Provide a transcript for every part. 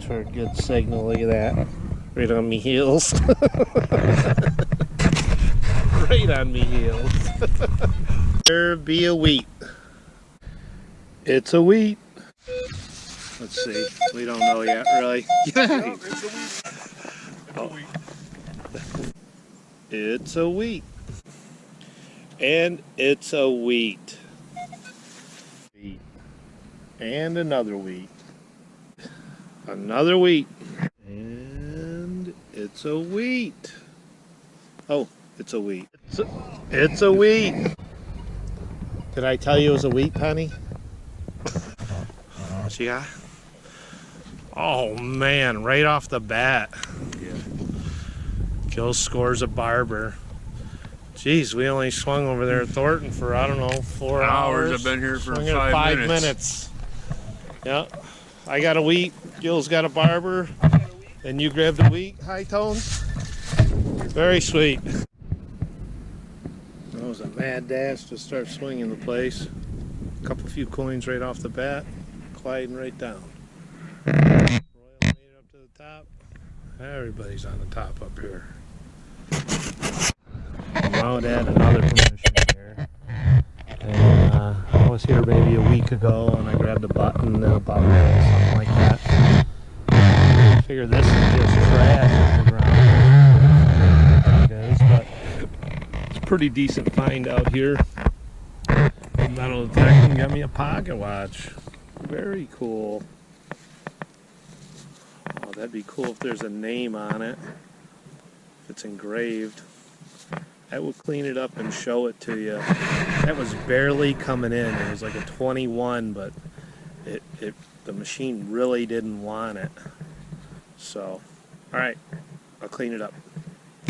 for a good signal. Look at that. Right on me heels. Right on me heels. There be a wheat. It's a wheat. Let's see. We don't know yet, really. No, it's a wheat. It's a wheat. It's a wheat. And it's a wheat. And another wheat. Another wheat. And it's a wheat. Oh, it's a wheat. It's a wheat. Did I tell you it was a wheat, Penny? What you got? Oh man, right off the bat. Yeah. Gil scores a barber. Jeez, we only swung over there at Thornton for, I don't know, 4 hours. I've been here for Swung at 5 minutes. minutes. Yeah. I got a wheat, Gil's got a barber, and you grabbed a wheat, High Tone. Very sweet. That was a mad dash to start swinging the place. A few coins right off the bat, gliding right down. Royal made it up to the top. Everybody's on the top up here. Now Dad, another permission here. And I was here maybe a week ago, and I grabbed a button and a button and something like that. I figure this is just trash on the ground. It is, but it's a pretty decent find out here. Metal detecting got me a pocket watch. Very cool. Oh, that'd be cool if there's a name on it. If it's engraved. That would clean it up and show it to you. That was barely coming in. It was like a 21, but the machine really didn't want it. So, all right, I'll clean it up.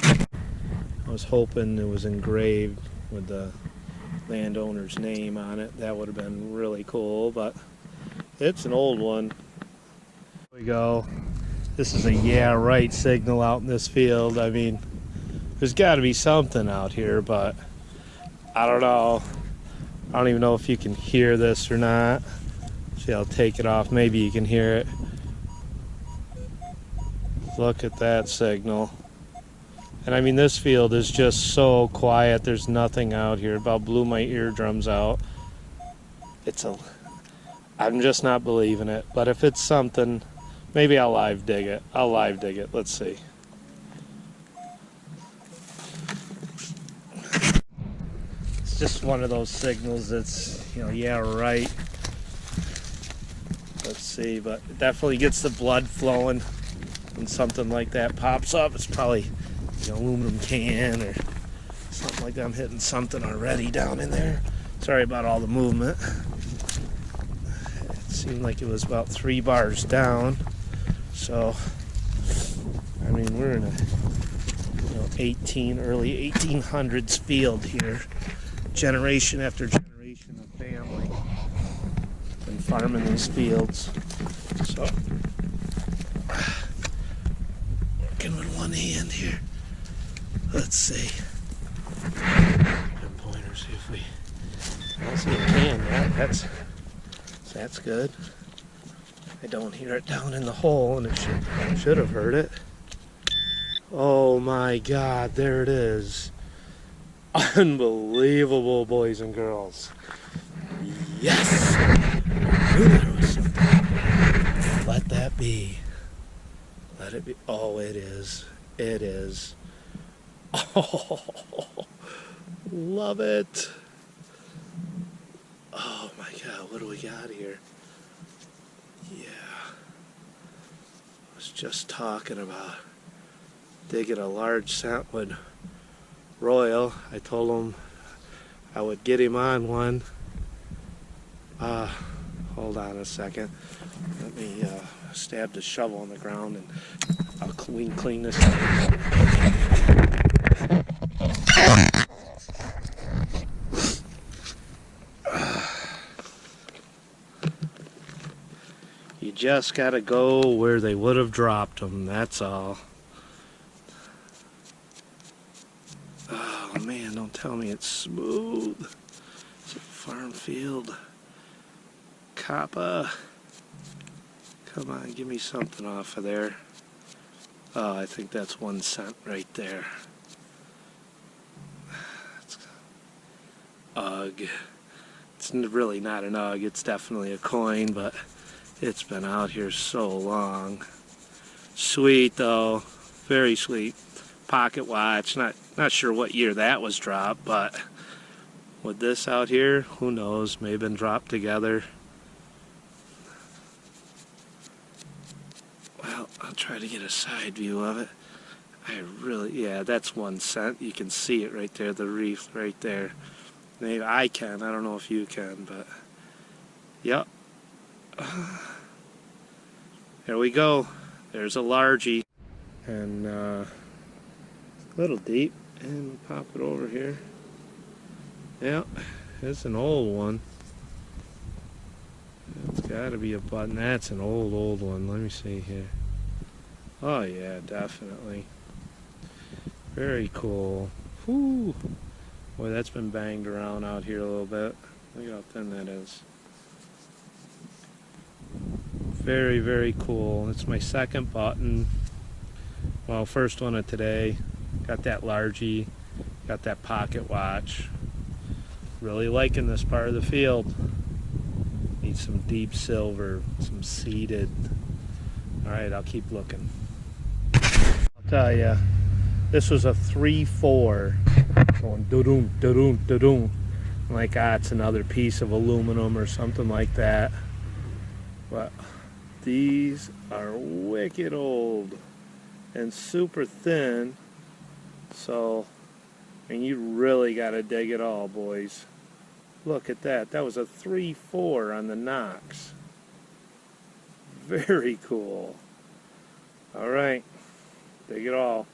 I was hoping it was engraved with the landowner's name on it. That would have been really cool, but it's an old one. Here we go. This is a yeah right signal out in this field. I mean, there's got to be something out here, but I don't know. I don't even know if you can hear this or not. See, I'll take it off. Maybe you can hear it. Look at that signal. And I mean, this field is just so quiet. There's nothing out here. It about blew my eardrums out. I'm just not believing it. But if it's something, maybe I'll live dig it. Let's see. It's just one of those signals that's, yeah, right. Let's see, but it definitely gets the blood flowing when something like that pops up. It's probably an aluminum can or something like that. I'm hitting something already down in there. Sorry about all the movement. It seemed like it was about 3 bars down. So, I mean, we're in a early 1800s field here. Generation after generation of family been farming these fields. So, working with one hand here. Let's see. Pinpointer, see if we. I don't see a can yet. That's good. I don't hear it down in the hole, and it should have heard it. Oh my God! There it is. Unbelievable, boys and girls. Yes! I knew there was something. Let that be. Let it be. Oh, it is. It is. Oh, love it. Oh my God, what do we got here? Yeah. I was just talking about digging a large scent with Royal. I told him I would get him on one. Hold on a second. Let me stab the shovel on the ground and I'll clean this up. You just gotta go where they would have dropped them, that's all. Oh man, don't tell me it's smooth. It's a farm field. Kappa. Come on, give me something off of there. Oh, I think that's 1 cent right there. Ugh. It's really not an ugh, it's definitely a coin, but it's been out here so long. Sweet though, very sweet. Pocket watch, not sure what year that was dropped, but with this out here, who knows, may have been dropped together. Well, I'll try to get a side view of it. Yeah, that's 1 cent. You can see it right there, the reef right there. Maybe I can, I don't know if you can, but yep. There we go. There's a largie. And a little deep. And pop it over here. Yep, it's an old one. It's gotta be a button. That's an old one. Let me see here. Oh yeah, definitely. Very cool. Whew. Boy, that's been banged around out here a little bit. Look how thin that is. Very, very cool. It's my second button. Well, first one of today. Got that largie. Got that pocket watch. Really liking this part of the field. Need some deep silver, some seeded. Alright, I'll keep looking. I'll tell ya, this was a 3-4. Going da-doom, da-doom, da-doom. I'm like, it's another piece of aluminum or something like that. But these are wicked old and super thin. So, and you really got to dig it all, boys. Look at that. That was a 3-4 on the Knox. Very cool. All right. Dig it all.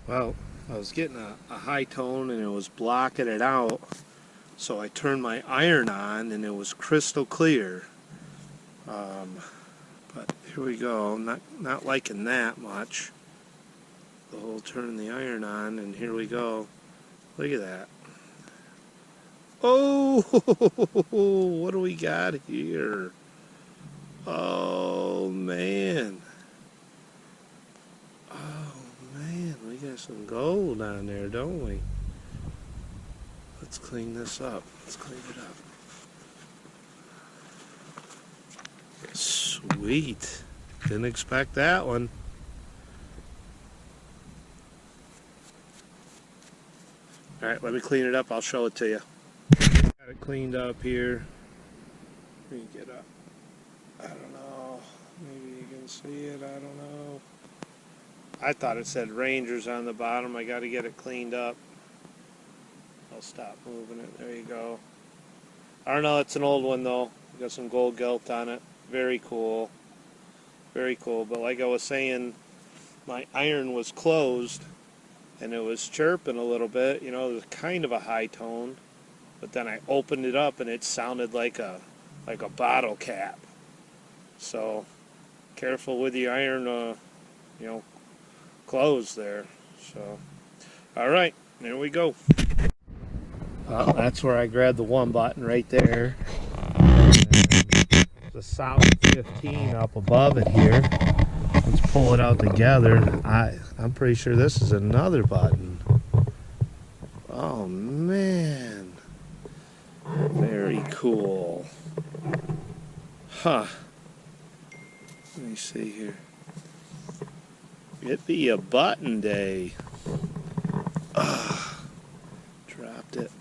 Well, I was getting a high tone and it was blocking it out. So I turned my iron on and it was crystal clear. But here we go. Not liking that much. The whole turn the iron on and here we go. Look at that. Oh, what do we got here? Oh, man. Oh, man, we got some gold on there, don't we? Let's clean this up. Let's clean it up. Sweet. Didn't expect that one. All right, let me clean it up. I'll show it to you. Got it cleaned up here. Let me get up. I don't know. Maybe you can see it. I don't know. I thought it said Rangers on the bottom. I got to get it cleaned up. I'll stop moving it. There you go. I don't know. It's an old one though. Got some gold gilt on it. Very cool. Very cool. But like I was saying, my iron was closed and it was chirping a little bit. You know, it was kind of a high tone. But then I opened it up and it sounded like a bottle cap. So careful with the iron, you know, closed there. So, all right, there we go. Well, that's where I grabbed the one button right there. There's a solid 15 up above it here. Let's pull it out together. I'm pretty sure this is another button. Oh man, very cool. Huh. Let me see here. It be a button day. Dropped it.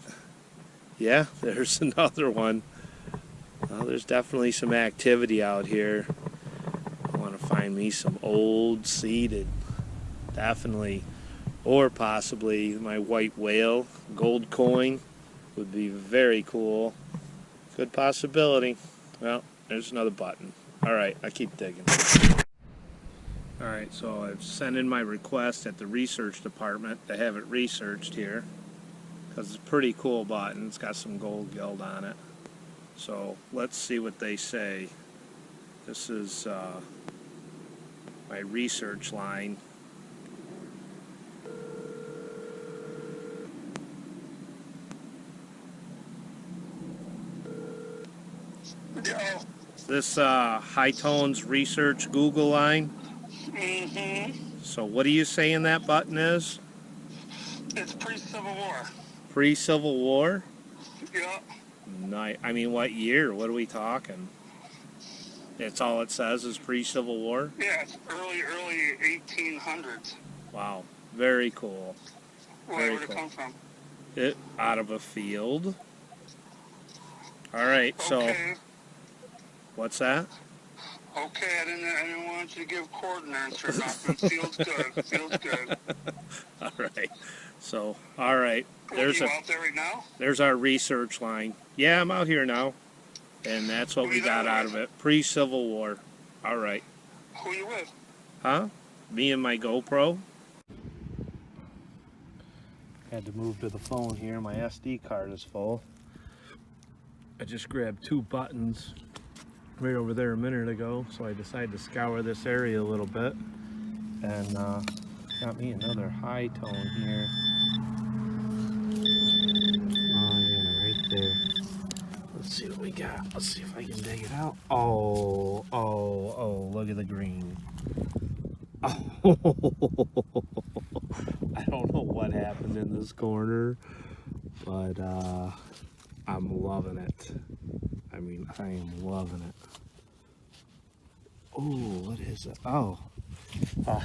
Yeah, there's another one. Well, there's definitely some activity out here. I want to find me some old seeded. Definitely. Or possibly my white whale gold coin would be very cool. Good possibility. Well, there's another button. Alright, I keep digging. Alright, so I've sent in my request at the research department to have it researched here. Because it's a pretty cool button. It's got some gold gilt on it. So let's see what they say. This is my research line. Yo, This High Tones Research Google line. Mm-hmm. So what are you saying that button is? It's pre-Civil War. Pre-Civil War? Yeah. I mean, what year? What are we talking? That's all it says is pre-Civil War? Yeah, it's early 1800s. Wow. Very cool. Where would it come from? It out of a field. All right, so Okay. what's that? Okay, I didn't want you to give coordinates or nothing. Feels good. Feels good. All right. So, all right. Are you out there right now? There's our research line. Yeah, I'm out here now. And that's what Who we you got there out with? of it. Pre-Civil War. All right. Who you with? Huh? Me and my GoPro. Had to move to the phone here. My SD card is full. I just grabbed 2 buttons right over there a minute ago, so I decided to scour this area a little bit. And got me another high tone here. Oh yeah, right there. Let's see what we got. Let's see if I can dig it out. Oh, look at the green. Oh, I don't know what happened in this corner, but I'm loving it. I mean, I am loving it. Oh, what is it? Oh,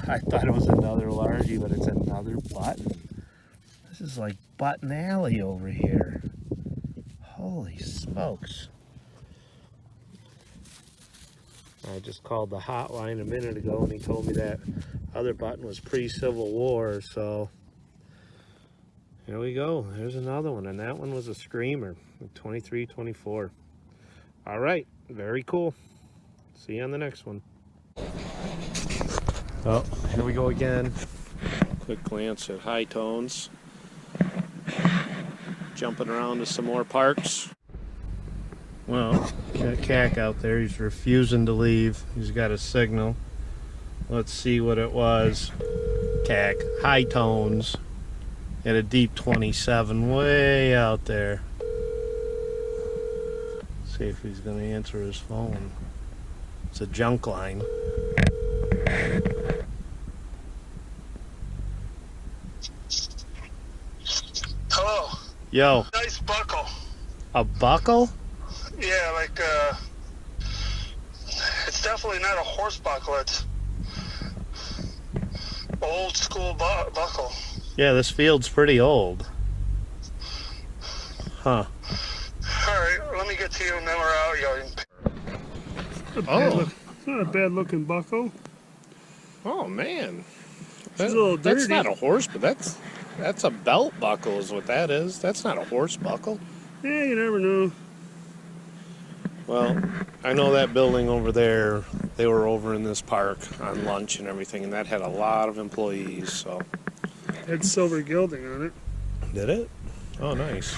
I thought it was another largie, but it's another button. This is like Button Alley over here. Holy smokes. I just called the hotline a minute ago and he told me that other button was pre-Civil War, so here we go. There's another one, and that one was a screamer, 2324. All right, very cool. See you on the next one. Oh, here we go again. Quick glance at High Tones. Jumping around to some more parks. Well, got Cack out there. He's refusing to leave. He's got a signal. Let's see what it was. Cack, High Tones at a deep 27, way out there. See if he's going to answer his phone. It's a junk line. Hello. Yo, Nice buckle. a buckle? Yeah, like, it's definitely not a horse buckle. It's old school buckle. Yeah, this field's pretty old. Huh. All right, let me get to you and then we're out. Oh. It's not a bad looking buckle. Oh man, It's a little dirty. that's not a horse, but that's a belt buckle is what that is. That's not a horse buckle. Yeah, you never know. Well, I know that building over there, they were over in this park on lunch and everything, and that had a lot of employees, so. It had silver gilding on it. Did it? Oh, nice.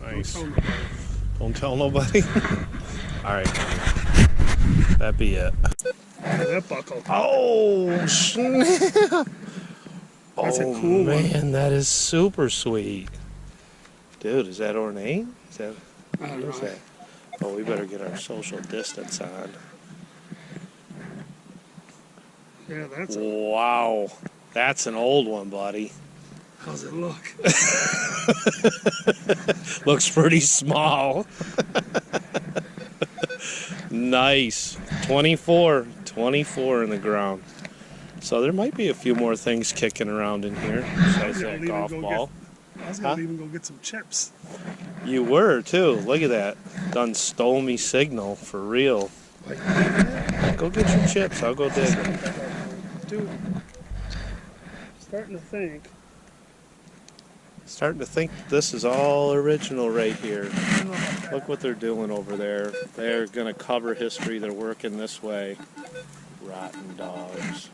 Nice. Don't tell nobody. Don't tell nobody? All right. That'd be it. Yeah, that buckle. Oh, snap. That's a Oh, cool one. man, that is super sweet. Dude, is that ornate? Is that, I don't what is know. that? Oh, we better get our social distance on. Yeah, that's a, Wow. That's an old one, buddy. how's it look? Looks pretty small. Nice. 24 in the ground. So there might be a few more things kicking around in here besides Yeah, that leave it, golf go ball. I was gonna Huh? leave and go get some chips. You were too. Look at that. Done stole me signal for real. Go get your chips. I'll go dig them. Dude, starting to think. Starting to think this is all original right here. Look what they're doing over there. They're gonna cover history. They're working this way. Rotten dogs.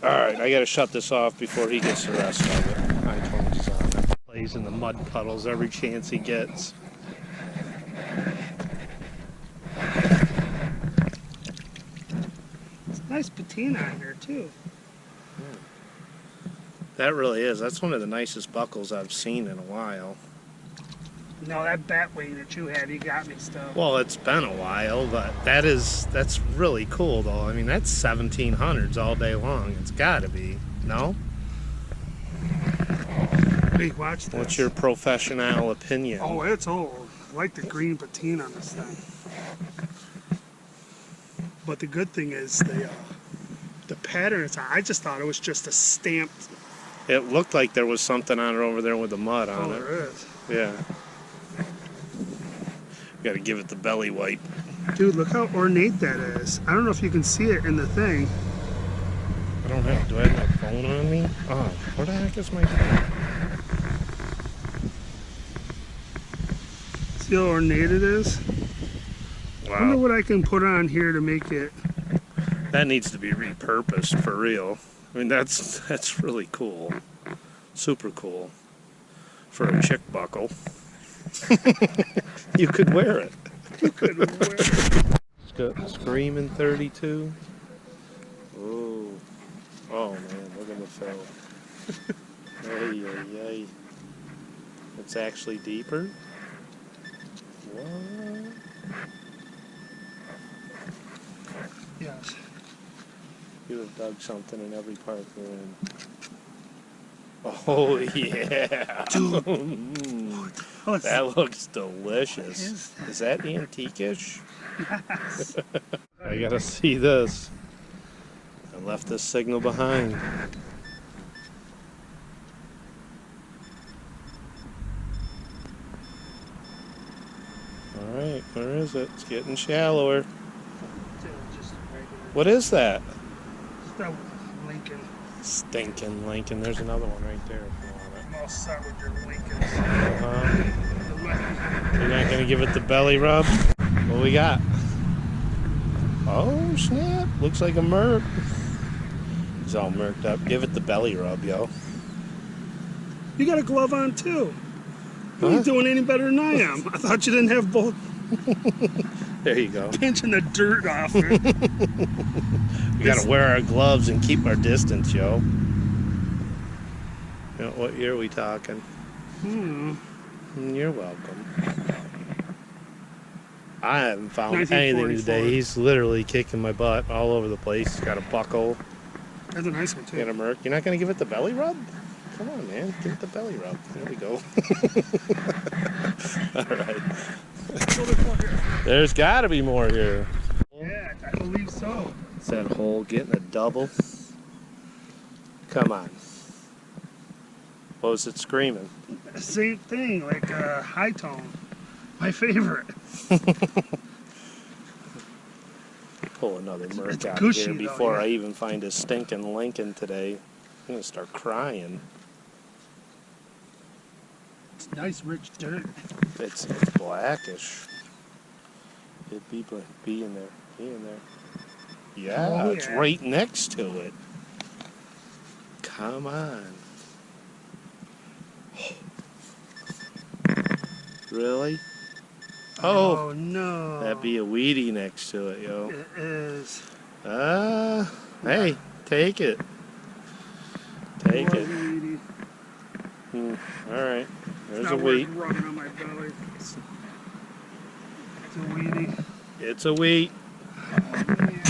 All right, I gotta shut this off before he gets the rest of it. High Tones is on it. Plays in the mud puddles every chance he gets. It's nice patina on here too. That really is. That's one of the nicest buckles I've seen in a while. No, that bat wing that you had, you got me still. Well, it's been a while, but that's really cool though. I mean, that's 1700s all day long. It's got to be. No? Hey, watch this. What's your professional opinion? Oh, it's old. I like the green patina on this thing. But the good thing is the pattern. I just thought it was just a stamped. It looked like there was something on it over there with the mud on Oh, it. there is. Yeah. Got to give it the belly wipe. Dude, look how ornate that is. I don't know if you can see it in the thing. I don't have. Do I have my phone on me? Oh, where the heck is my phone? See how ornate it is? I wonder Wow, what I can put on here to make it. that needs to be repurposed for real. I mean, that's really cool. Super cool. For a chick buckle. You could wear it. Could wear it. Screaming 32. Oh, oh man, look at the fill. Ay, ay, ay. It's actually deeper. What? Yes. You have dug something in every part they're in. Oh yeah. Dude. Oh, it's, That looks delicious. is that? Is that antique-ish? yes. I gotta see this. I left this signal behind. Alright, where is it? It's getting shallower. Just regular. What is that? Just a Lincoln. Stinking Lincoln. There's another one right there if you want I'm all set with your Lincolns. it. The Lincoln. You're not gonna give it the belly rub? What we got? Oh snap! Looks like a merc. He's all merked up. Give it the belly rub, yo. You got a glove on too. You Huh? ain't doing any better than I am. I thought you didn't have both There you go. pinching the dirt off it. We gotta wear our gloves and keep our distance, yo. You know, what year are we talking? You're welcome. I haven't found anything 1944. today. He's literally kicking my butt all over the place. He's got a buckle. That's a nice one Got too. a merc. You're not gonna give it the belly rub? Come on, man. Give it the belly rub. There we go. All right. Oh, there's one here. There's gotta be more here. Yeah, I believe so. Is that hole getting a double? Come on. What was it screaming? Same thing, like high tone. My favorite. Pull another merc it's out gushy, here though, before yeah. I even find a stinking Lincoln today. I'm gonna start crying. It's nice, rich dirt. It's blackish. It'd be in there. Be in there. Yeah, Oh, it's yeah. right next to it. Come on. Really? Oh, No. that'd be a weedy next to it, yo. It is. Hey, take it. Take it. Weedy. All right. There's Not a worth wheat. rubbing on my belly. It's a weedy. It's a wheat. Oh, man.